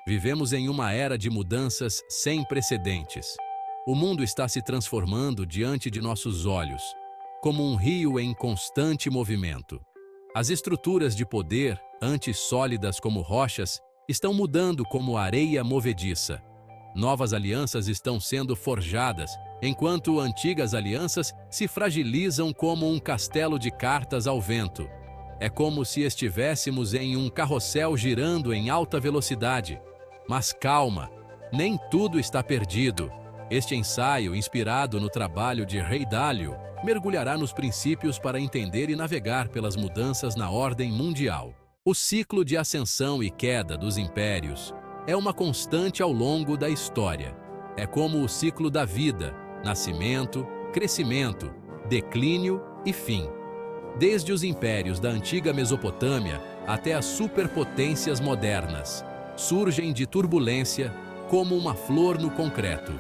Vivemos em uma era de mudanças sem precedentes. O mundo está se transformando diante de nossos olhos, como um rio em constante movimento. As estruturas de poder, antes sólidas como rochas, estão mudando como areia movediça. Novas alianças estão sendo forjadas, enquanto antigas alianças se fragilizam como um castelo de cartas ao vento. É como se estivéssemos em um carrossel girando em alta velocidade. Mas calma, nem tudo está perdido. Este ensaio, inspirado no trabalho de Ray Dalio, mergulhará nos princípios para entender e navegar pelas mudanças na ordem mundial. O ciclo de ascensão e queda dos impérios é uma constante ao longo da história. É como o ciclo da vida: nascimento, crescimento, declínio e fim. Desde os impérios da antiga Mesopotâmia até as superpotências modernas, surgem de turbulência como uma flor no concreto.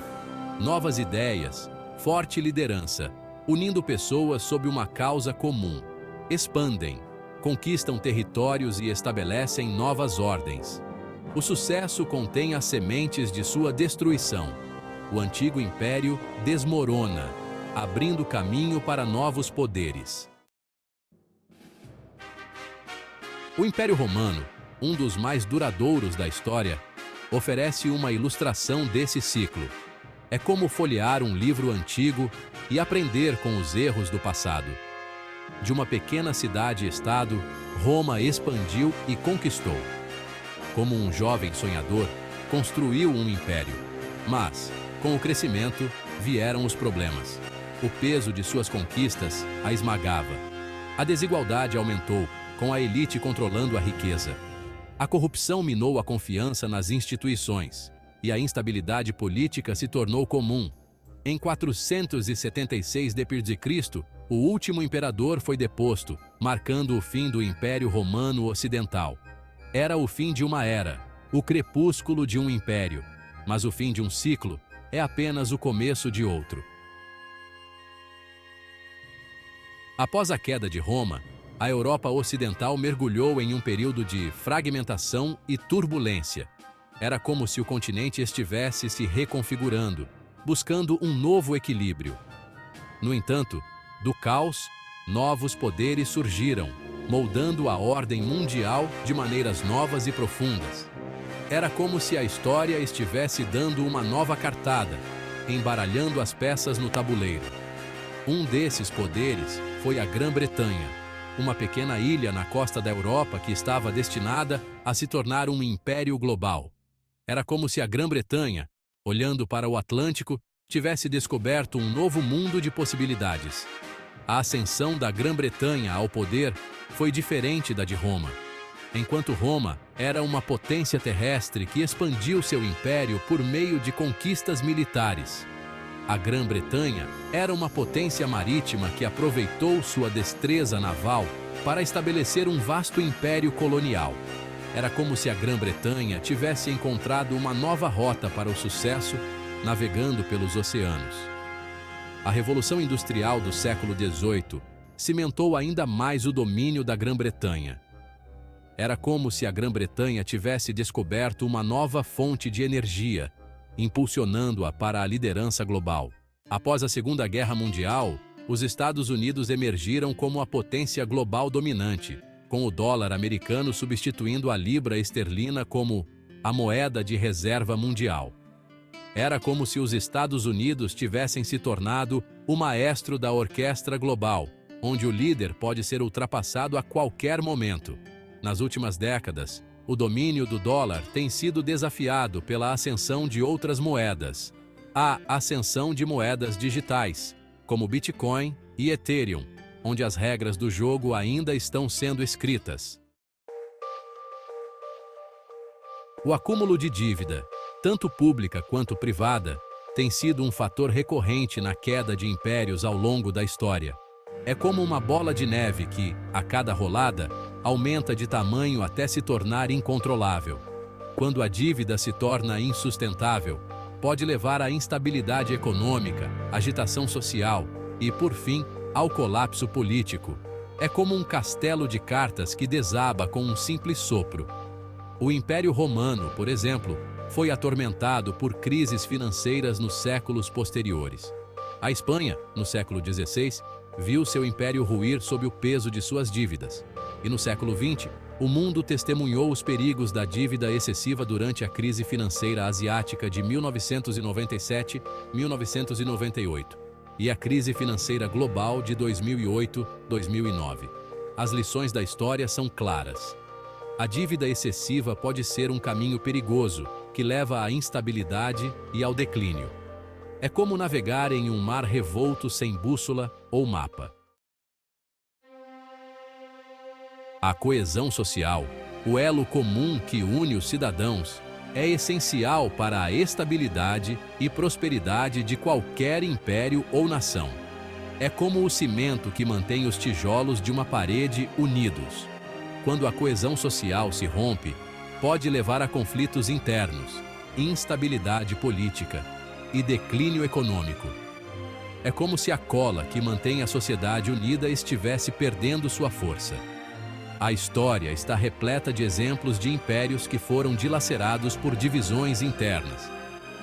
Novas ideias, forte liderança, unindo pessoas sob uma causa comum. Expandem, conquistam territórios e estabelecem novas ordens. O sucesso contém as sementes de sua destruição. O antigo império desmorona, abrindo caminho para novos poderes. O Império Romano, um dos mais duradouros da história, oferece uma ilustração desse ciclo. É como folhear um livro antigo e aprender com os erros do passado. De uma pequena cidade-estado, Roma expandiu e conquistou. Como um jovem sonhador, construiu um império. Mas, com o crescimento, vieram os problemas. O peso de suas conquistas a esmagava. A desigualdade aumentou, com a elite controlando a riqueza. A corrupção minou a confiança nas instituições, e a instabilidade política se tornou comum. Em 476 d.C., o último imperador foi deposto, marcando o fim do Império Romano Ocidental. Era o fim de uma era, o crepúsculo de um império, mas o fim de um ciclo é apenas o começo de outro. Após a queda de Roma, a Europa Ocidental mergulhou em um período de fragmentação e turbulência. Era como se o continente estivesse se reconfigurando, buscando um novo equilíbrio. No entanto, do caos, novos poderes surgiram, moldando a ordem mundial de maneiras novas e profundas. Era como se a história estivesse dando uma nova cartada, embaralhando as peças no tabuleiro. Um desses poderes foi a Grã-Bretanha, uma pequena ilha na costa da Europa que estava destinada a se tornar um império global. Era como se a Grã-Bretanha, olhando para o Atlântico, tivesse descoberto um novo mundo de possibilidades. A ascensão da Grã-Bretanha ao poder foi diferente da de Roma. Enquanto Roma era uma potência terrestre que expandiu seu império por meio de conquistas militares, a Grã-Bretanha era uma potência marítima que aproveitou sua destreza naval para estabelecer um vasto império colonial. Era como se a Grã-Bretanha tivesse encontrado uma nova rota para o sucesso, navegando pelos oceanos. A Revolução Industrial do século XVIII cimentou ainda mais o domínio da Grã-Bretanha. Era como se a Grã-Bretanha tivesse descoberto uma nova fonte de energia, impulsionando-a para a liderança global. Após a Segunda Guerra Mundial, os Estados Unidos emergiram como a potência global dominante, com o dólar americano substituindo a libra esterlina como a moeda de reserva mundial. Era como se os Estados Unidos tivessem se tornado o maestro da orquestra global, onde o líder pode ser ultrapassado a qualquer momento. Nas últimas décadas, o domínio do dólar tem sido desafiado pela ascensão de outras moedas. A ascensão de moedas digitais, como Bitcoin e Ethereum, onde as regras do jogo ainda estão sendo escritas. O acúmulo de dívida, tanto pública quanto privada, tem sido um fator recorrente na queda de impérios ao longo da história. É como uma bola de neve que, a cada rolada, aumenta de tamanho até se tornar incontrolável. Quando a dívida se torna insustentável, pode levar à instabilidade econômica, agitação social e, por fim, ao colapso político. É como um castelo de cartas que desaba com um simples sopro. O Império Romano, por exemplo, foi atormentado por crises financeiras nos séculos posteriores. A Espanha, no século XVI, viu seu império ruir sob o peso de suas dívidas. E no século XX, o mundo testemunhou os perigos da dívida excessiva durante a crise financeira asiática de 1997-1998 e a crise financeira global de 2008-2009. As lições da história são claras. A dívida excessiva pode ser um caminho perigoso que leva à instabilidade e ao declínio. É como navegar em um mar revolto sem bússola ou mapa. A coesão social, o elo comum que une os cidadãos, é essencial para a estabilidade e prosperidade de qualquer império ou nação. É como o cimento que mantém os tijolos de uma parede unidos. Quando a coesão social se rompe, pode levar a conflitos internos, instabilidade política e declínio econômico. É como se a cola que mantém a sociedade unida estivesse perdendo sua força. A história está repleta de exemplos de impérios que foram dilacerados por divisões internas,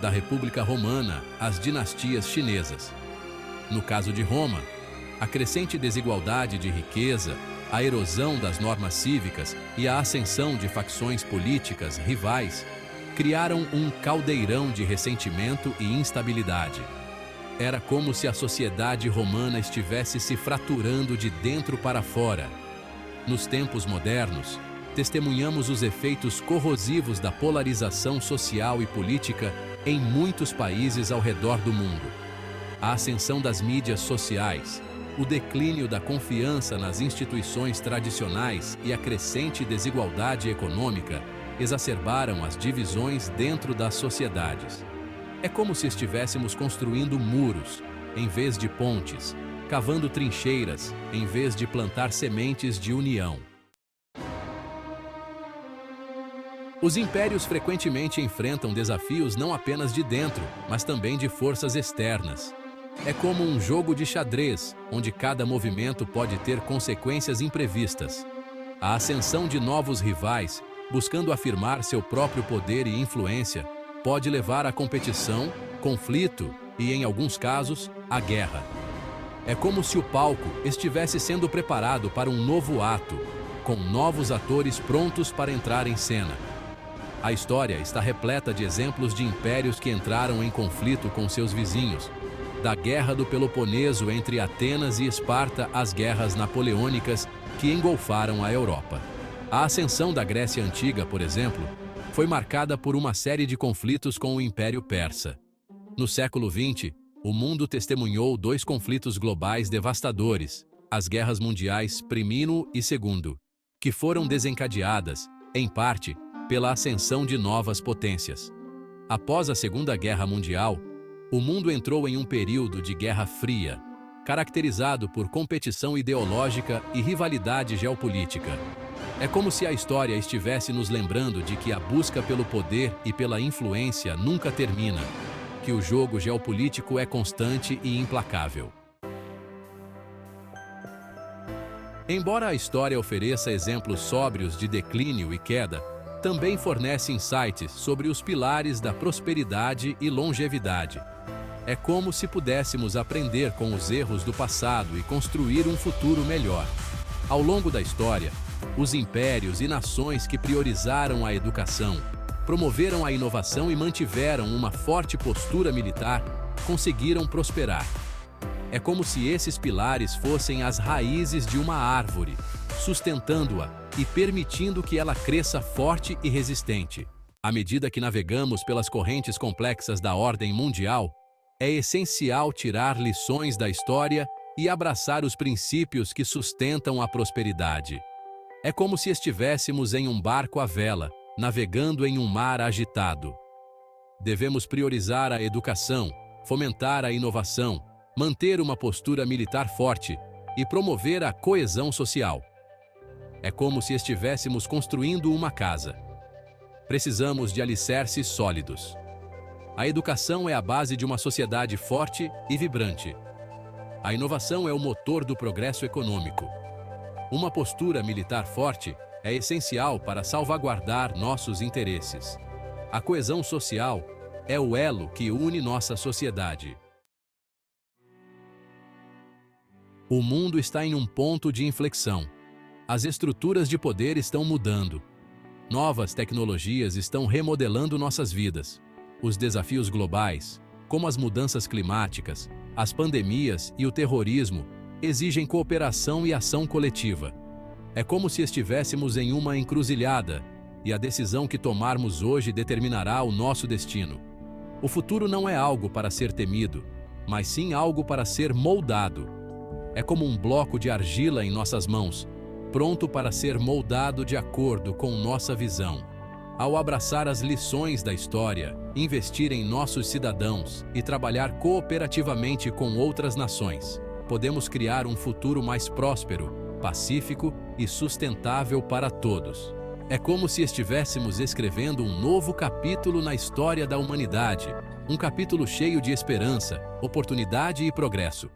da República Romana às dinastias chinesas. No caso de Roma, a crescente desigualdade de riqueza, a erosão das normas cívicas e a ascensão de facções políticas rivais criaram um caldeirão de ressentimento e instabilidade. Era como se a sociedade romana estivesse se fraturando de dentro para fora. Nos tempos modernos, testemunhamos os efeitos corrosivos da polarização social e política em muitos países ao redor do mundo. A ascensão das mídias sociais, o declínio da confiança nas instituições tradicionais e a crescente desigualdade econômica exacerbaram as divisões dentro das sociedades. É como se estivéssemos construindo muros, em vez de pontes, cavando trincheiras, em vez de plantar sementes de união. Os impérios frequentemente enfrentam desafios não apenas de dentro, mas também de forças externas. É como um jogo de xadrez, onde cada movimento pode ter consequências imprevistas. A ascensão de novos rivais, buscando afirmar seu próprio poder e influência, pode levar à competição, conflito e, em alguns casos, à guerra. É como se o palco estivesse sendo preparado para um novo ato, com novos atores prontos para entrar em cena. A história está repleta de exemplos de impérios que entraram em conflito com seus vizinhos, da Guerra do Peloponeso entre Atenas e Esparta às guerras napoleônicas que engolfaram a Europa. A ascensão da Grécia Antiga, por exemplo, foi marcada por uma série de conflitos com o Império Persa. No século XX, o mundo testemunhou dois conflitos globais devastadores, as Guerras Mundiais I e II, que foram desencadeadas, em parte, pela ascensão de novas potências. Após a Segunda Guerra Mundial, o mundo entrou em um período de Guerra Fria, caracterizado por competição ideológica e rivalidade geopolítica. É como se a história estivesse nos lembrando de que a busca pelo poder e pela influência nunca termina, que o jogo geopolítico é constante e implacável. Embora a história ofereça exemplos sóbrios de declínio e queda, também fornece insights sobre os pilares da prosperidade e longevidade. É como se pudéssemos aprender com os erros do passado e construir um futuro melhor. Ao longo da história, os impérios e nações que priorizaram a educação, promoveram a inovação e mantiveram uma forte postura militar, conseguiram prosperar. É como se esses pilares fossem as raízes de uma árvore, sustentando-a e permitindo que ela cresça forte e resistente. À medida que navegamos pelas correntes complexas da ordem mundial, é essencial tirar lições da história e abraçar os princípios que sustentam a prosperidade. É como se estivéssemos em um barco à vela, navegando em um mar agitado. Devemos priorizar a educação, fomentar a inovação, manter uma postura militar forte e promover a coesão social. É como se estivéssemos construindo uma casa. Precisamos de alicerces sólidos. A educação é a base de uma sociedade forte e vibrante. A inovação é o motor do progresso econômico. Uma postura militar forte É essencial para salvaguardar nossos interesses. A coesão social é o elo que une nossa sociedade. O mundo está em um ponto de inflexão. As estruturas de poder estão mudando. Novas tecnologias estão remodelando nossas vidas. Os desafios globais, como as mudanças climáticas, as pandemias e o terrorismo, exigem cooperação e ação coletiva. É como se estivéssemos em uma encruzilhada, e a decisão que tomarmos hoje determinará o nosso destino. O futuro não é algo para ser temido, mas sim algo para ser moldado. É como um bloco de argila em nossas mãos, pronto para ser moldado de acordo com nossa visão. Ao abraçar as lições da história, investir em nossos cidadãos e trabalhar cooperativamente com outras nações, podemos criar um futuro mais próspero, pacífico e sustentável para todos. É como se estivéssemos escrevendo um novo capítulo na história da humanidade, um capítulo cheio de esperança, oportunidade e progresso.